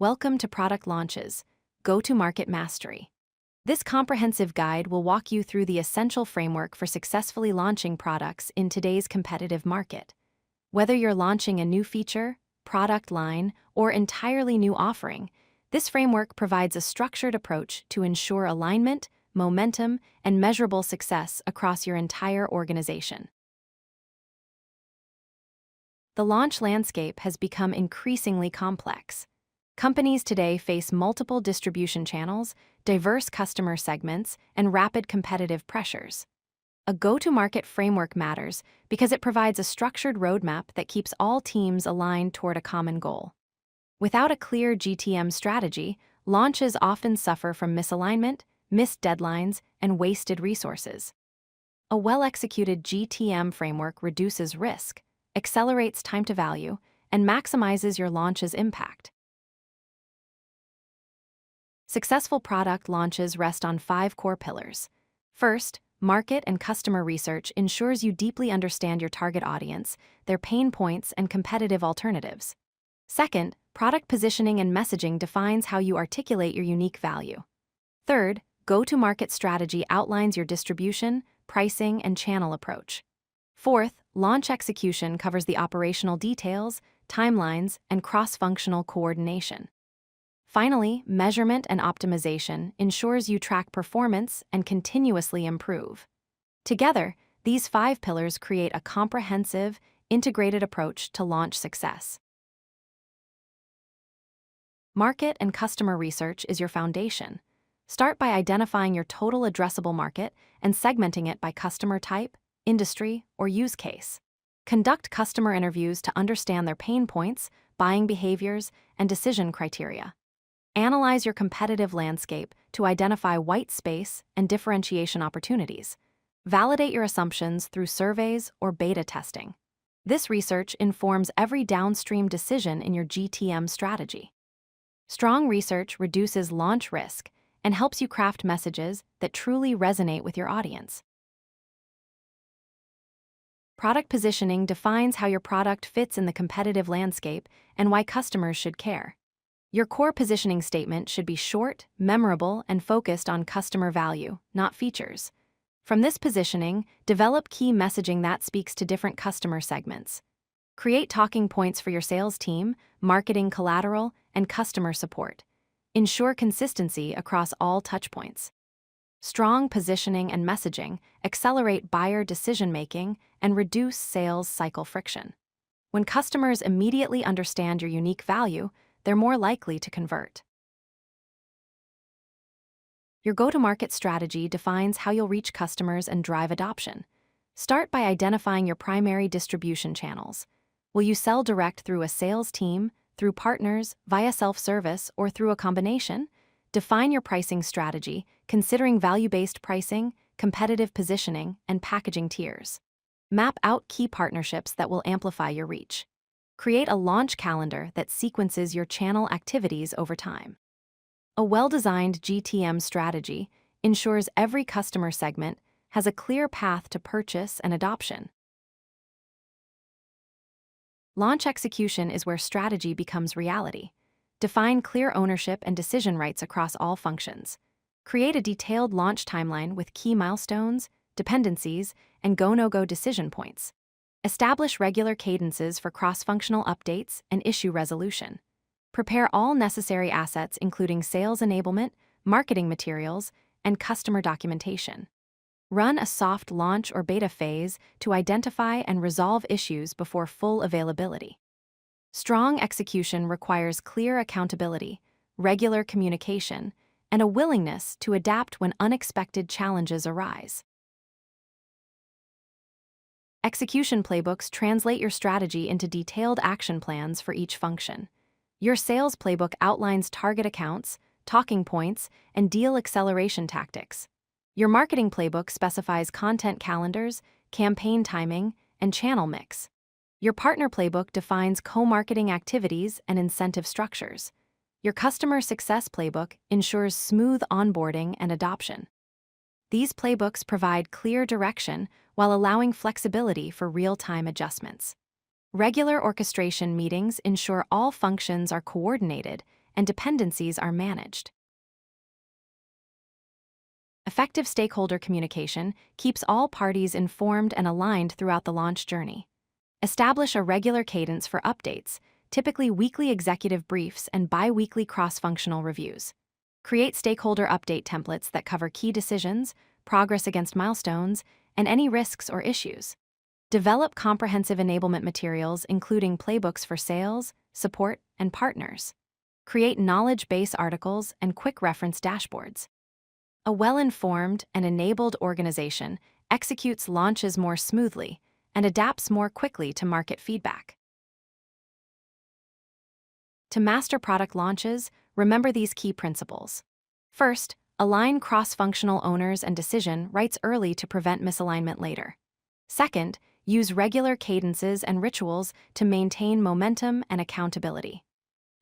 Welcome to Product Launches, Go-to-Market Mastery. This comprehensive guide will walk you through the essential framework for successfully launching products in today's competitive market. Whether you're launching a new feature, product line, or entirely new offering, this framework provides a structured approach to ensure alignment, momentum, and measurable success across your entire organization. The launch landscape has become increasingly complex. Companies today face multiple distribution channels, diverse customer segments, and rapid competitive pressures. A go-to-market framework matters because it provides a structured roadmap that keeps all teams aligned toward a common goal. Without a clear GTM strategy, launches often suffer from misalignment, missed deadlines, and wasted resources. A well-executed GTM framework reduces risk, accelerates time to value, and maximizes your launch's impact. Successful product launches rest on 5 core pillars. First, market and customer research ensures you deeply understand your target audience, their pain points, and competitive alternatives. Second, product positioning and messaging defines how you articulate your unique value. Third, go-to-market strategy outlines your distribution, pricing, and channel approach. Fourth, launch execution covers the operational details, timelines, and cross-functional coordination. Finally, measurement and optimization ensures you track performance and continuously improve. Together, these 5 pillars create a comprehensive, integrated approach to launch success. Market and customer research is your foundation. Start by identifying your total addressable market and segmenting it by customer type, industry, or use case. Conduct customer interviews to understand their pain points, buying behaviors, and decision criteria. Analyze your competitive landscape to identify white space and differentiation opportunities. Validate your assumptions through surveys or beta testing. This research informs every downstream decision in your GTM strategy. Strong research reduces launch risk and helps you craft messages that truly resonate with your audience. Product positioning defines how your product fits in the competitive landscape and why customers should care. Your core positioning statement should be short, memorable, and focused on customer value, not features. From this positioning, develop key messaging that speaks to different customer segments. Create talking points for your sales team, marketing collateral, and customer support. Ensure consistency across all touchpoints. Strong positioning and messaging accelerate buyer decision-making and reduce sales cycle friction. When customers immediately understand your unique value, they're more likely to convert. Your go-to-market strategy defines how you'll reach customers and drive adoption. Start by identifying your primary distribution channels. Will you sell direct through a sales team, through partners, via self-service, or through a combination? Define your pricing strategy, considering value-based pricing, competitive positioning, and packaging tiers. Map out key partnerships that will amplify your reach. Create a launch calendar that sequences your channel activities over time. A well-designed GTM strategy ensures every customer segment has a clear path to purchase and adoption. Launch execution is where strategy becomes reality. Define clear ownership and decision rights across all functions. Create a detailed launch timeline with key milestones, dependencies, and go-no-go decision points. Establish regular cadences for cross-functional updates and issue resolution. Prepare all necessary assets including sales enablement, marketing materials, and customer documentation. Run a soft launch or beta phase to identify and resolve issues before full availability. Strong execution requires clear accountability, regular communication, and a willingness to adapt when unexpected challenges arise. Execution playbooks translate your strategy into detailed action plans for each function. Your sales playbook outlines target accounts, talking points, and deal acceleration tactics. Your marketing playbook specifies content calendars, campaign timing, and channel mix. Your partner playbook defines co-marketing activities and incentive structures. Your customer success playbook ensures smooth onboarding and adoption. These playbooks provide clear direction while allowing flexibility for real-time adjustments. Regular orchestration meetings ensure all functions are coordinated and dependencies are managed. Effective stakeholder communication keeps all parties informed and aligned throughout the launch journey. Establish a regular cadence for updates, typically weekly executive briefs and bi-weekly cross-functional reviews. Create stakeholder update templates that cover key decisions, progress against milestones, and any risks or issues. Develop comprehensive enablement materials including playbooks for sales, support, and partners. Create knowledge base articles and quick reference dashboards. A well-informed and enabled organization executes launches more smoothly and adapts more quickly to market feedback. To master product launches, remember these key principles. First, align cross-functional owners and decision rights early to prevent misalignment later. Second, use regular cadences and rituals to maintain momentum and accountability.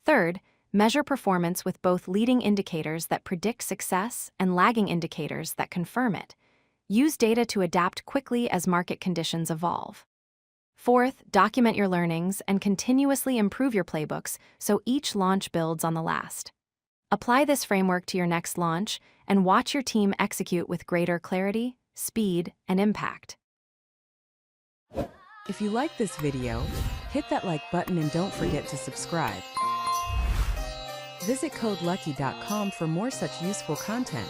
Third, measure performance with both leading indicators that predict success and lagging indicators that confirm it. Use data to adapt quickly as market conditions evolve. Fourth, document your learnings and continuously improve your playbooks so each launch builds on the last. Apply this framework to your next launch and watch your team execute with greater clarity, speed, and impact. If you like this video, hit that like button and don't forget to subscribe. Visit codelucky.com for more such useful content.